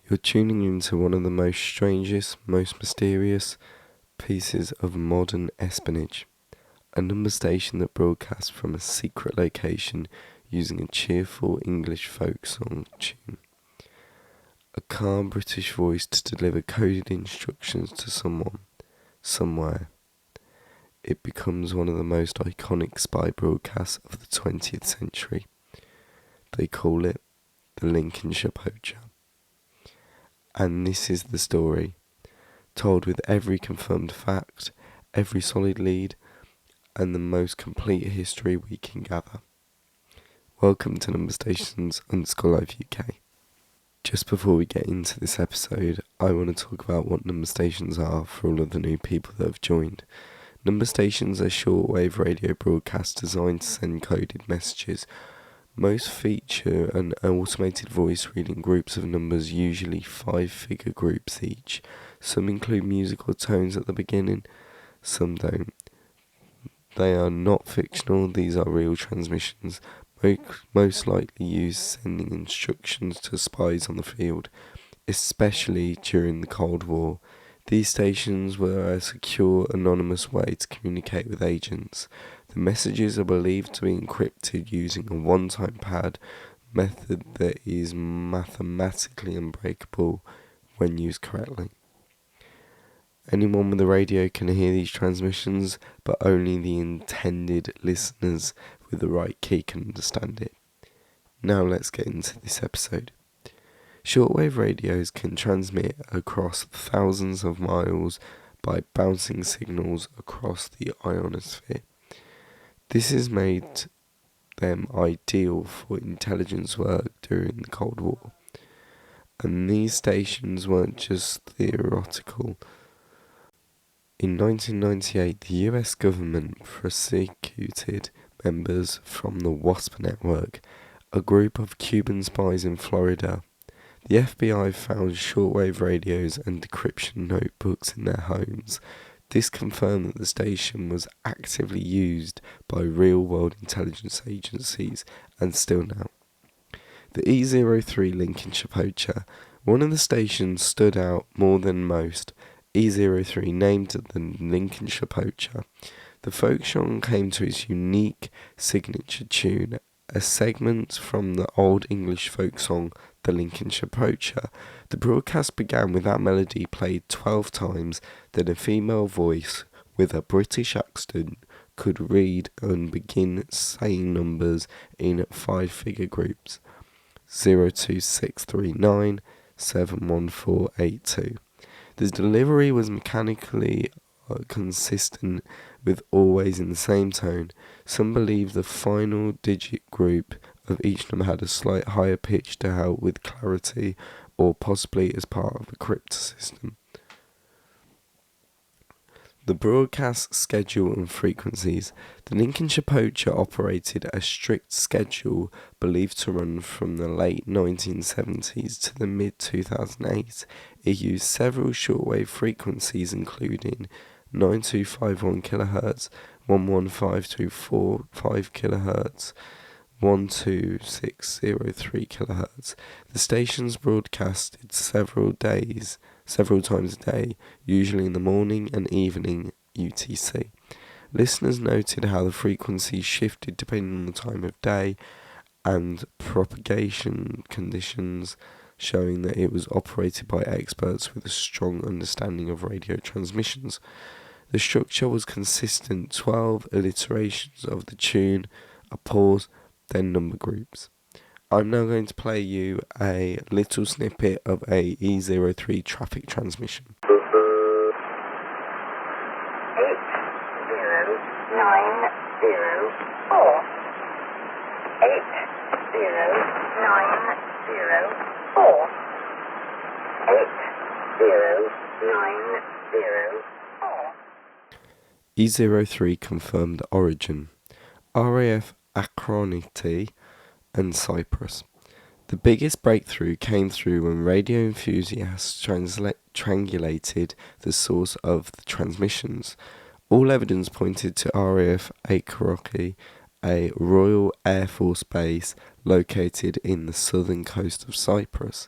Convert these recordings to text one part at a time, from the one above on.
You're tuning into one of the most strangest, most mysterious pieces of modern espionage. A number station that broadcasts from a secret location using a cheerful English folk song tune. A calm British voice to deliver coded instructions to someone, somewhere. It becomes one of the most iconic spy broadcasts of the 20th century. They call it the Lincolnshire Poacher. And this is the story, told with every confirmed fact, every solid lead, and the most complete history we can gather. Welcome to Number Stations _Live UK. Just before we get into this episode, I want to talk about what number stations are for all of the new people that have joined. Number stations are shortwave radio broadcasts designed to send coded messages. Most feature an automated voice reading groups of numbers, usually 5-figure groups each. Some include musical tones at the beginning, some don't. They are not fictional, these are real transmissions, most likely used sending instructions to spies on the field, especially during the Cold War. These stations were a secure, anonymous way to communicate with agents. The messages are believed to be encrypted using a one-time pad method that is mathematically unbreakable when used correctly. Anyone with a radio can hear these transmissions, but only the intended listeners with the right key can understand it. Now let's get into this episode. Shortwave radios can transmit across thousands of miles by bouncing signals across the ionosphere. This has made them ideal for intelligence work during the Cold War. And these stations weren't just theoretical. In 1998, the US government prosecuted members from the WASP network, a group of Cuban spies in Florida. The FBI found shortwave radios and decryption notebooks in their homes. This confirmed that the station was actively used by real-world intelligence agencies, and still now. The E03 Lincolnshire Poacher, one of the stations stood out more than most. E03 named the Lincolnshire Poacher. The folk song came to its unique signature tune, a segment from the Old English folk song, the Lincolnshire Poacher. The broadcast began with that melody played 12 times, then a female voice with a British accent could read and begin saying numbers in 5-figure groups, 02639 71482. The delivery was mechanically consistent with always in the same tone. Some believe the final digit group of each number had a slight higher pitch to help with clarity, or possibly as part of a crypt system. The broadcast schedule and frequencies. The Lincolnshire Poacher operated a strict schedule believed to run from the late 1970s to the mid-2008. It used several shortwave frequencies including 9251 kHz, 11524.5 kHz, 12603 kHz. The stations broadcasted several times a day, usually in the morning and evening UTC. Listeners noted how the frequencies shifted depending on the time of day and propagation conditions, showing that it was operated by experts with a strong understanding of radio transmissions. The structure was consistent, 12 alliterations of the tune, a pause, then number groups. I'm now going to play you a little snippet of a E03 traffic transmission. 80904 8090 E03 confirmed origin. RAF Akroniti and Cyprus. The biggest breakthrough came through when radio enthusiasts triangulated the source of the transmissions. All evidence pointed to RAF Akroniti, a Royal Air Force base located in the southern coast of Cyprus.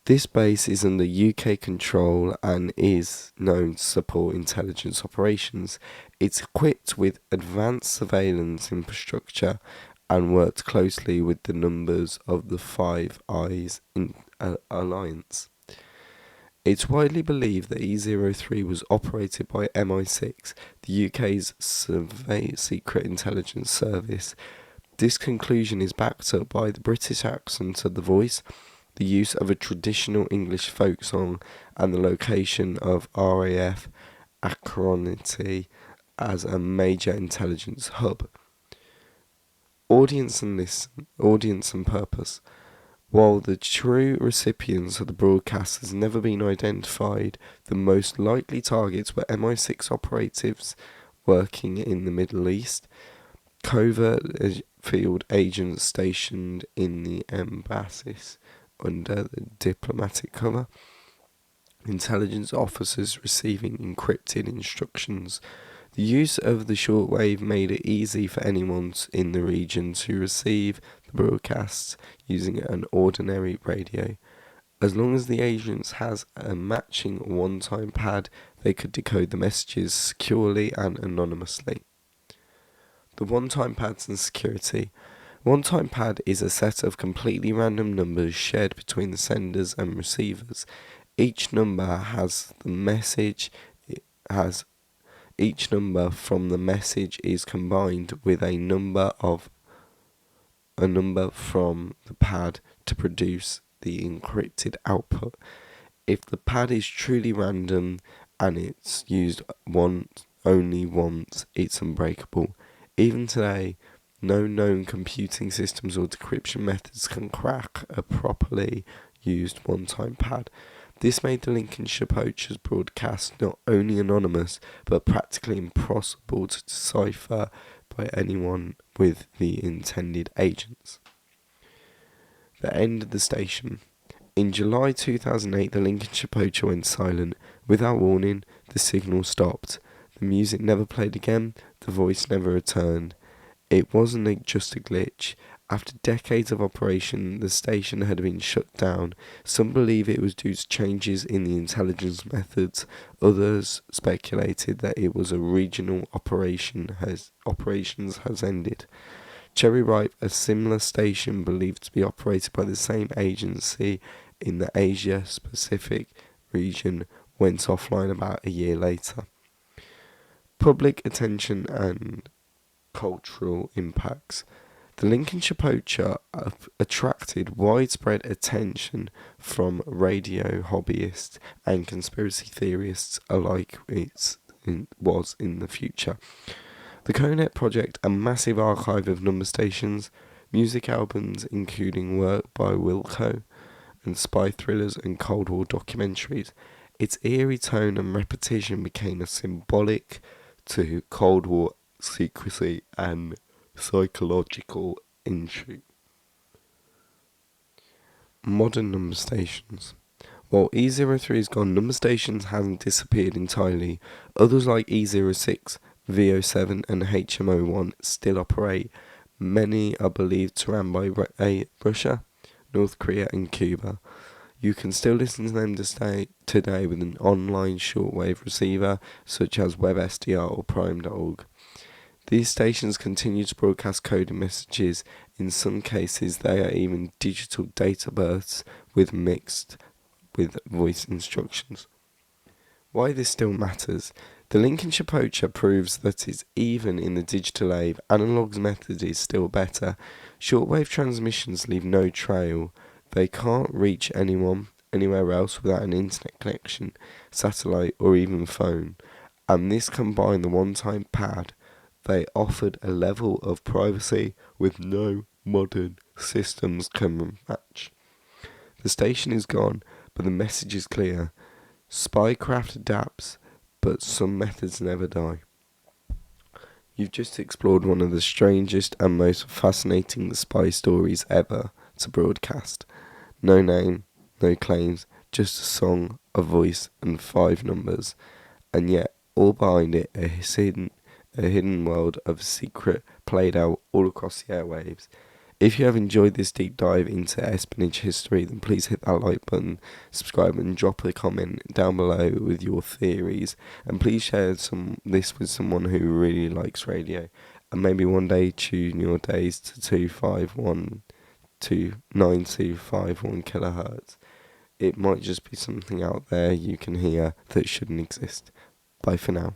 This base is under UK control and is known to support intelligence operations. It's equipped with advanced surveillance infrastructure and worked closely with the members of the Five Eyes Alliance. It's widely believed that E03 was operated by MI6, the UK's secret intelligence service. This conclusion is backed up by the British accent of the voice, the use of a traditional English folk song, and the location of RAF Akroniti as a major intelligence hub. Audience and purpose. While the true recipients of the broadcast has never been identified, the most likely targets were MI6 operatives working in the Middle East, covert field agents stationed in the embassies under the diplomatic cover, intelligence officers receiving encrypted instructions. The use of the shortwave made it easy for anyone in the region to receive the broadcasts using an ordinary radio. As long as the agents has a matching one-time pad, they could decode the messages securely and anonymously. The one-time pads and security. One-time pad is a set of completely random numbers shared between the senders and receivers. Each number from the message is combined with a number from the pad to produce the encrypted output. If the pad is truly random and it's used only once, it's unbreakable. Even today, no known computing systems or decryption methods can crack a properly used one-time pad. This made the Lincolnshire Poacher's broadcast not only anonymous, but practically impossible to decipher by anyone with the intended agents. The end of the station. In July 2008, the Lincolnshire Poacher went silent. Without warning, the signal stopped. The music never played again, the voice never returned. It wasn't just a glitch. After decades of operation, the station had been shut down. Some believe it was due to changes in the intelligence methods. Others speculated that it was a regional operations has ended. Cherry Ripe, a similar station believed to be operated by the same agency in the Asia-Pacific region, went offline about a year later. Public attention and cultural impacts. The Lincolnshire Poacher attracted widespread attention from radio hobbyists and conspiracy theorists alike. Was in the future. The Conet Project, a massive archive of number stations, music albums including work by Wilco, and spy thrillers and Cold War documentaries. Its eerie tone and repetition became a symbolic to Cold War secrecy and psychological intrigue. Modern number stations. While E03 is gone, number stations haven't disappeared entirely. Others like E06, VO7 and HMO1 still operate. Many are believed to run by Russia, North Korea and Cuba. You can still listen to them today with an online shortwave receiver such as WebSDR or Prime.org. These stations continue to broadcast coded messages. In some cases, they are even digital data bursts mixed with voice instructions. Why this still matters? The Lincolnshire Poacher proves that it's even in the digital age, analog's method is still better. Shortwave transmissions leave no trail. They can't reach anyone anywhere else without an internet connection, satellite or even phone. And this combined the one-time pad, they offered a level of privacy with no modern systems can match. The station is gone, but the message is clear. Spycraft adapts, but some methods never die. You've just explored one of the strangest and most fascinating spy stories ever to broadcast. No name, no claims, just a song, a voice, and 5 numbers. And yet, all behind it, a hidden world of secret played out all across the airwaves. If you have enjoyed this deep dive into espionage history, then please hit that like button, subscribe, and drop a comment down below with your theories. And please share this with someone who really likes radio. And maybe one day tune your days to 251 to 9251 kilohertz. It might just be something out there you can hear that shouldn't exist. Bye for now.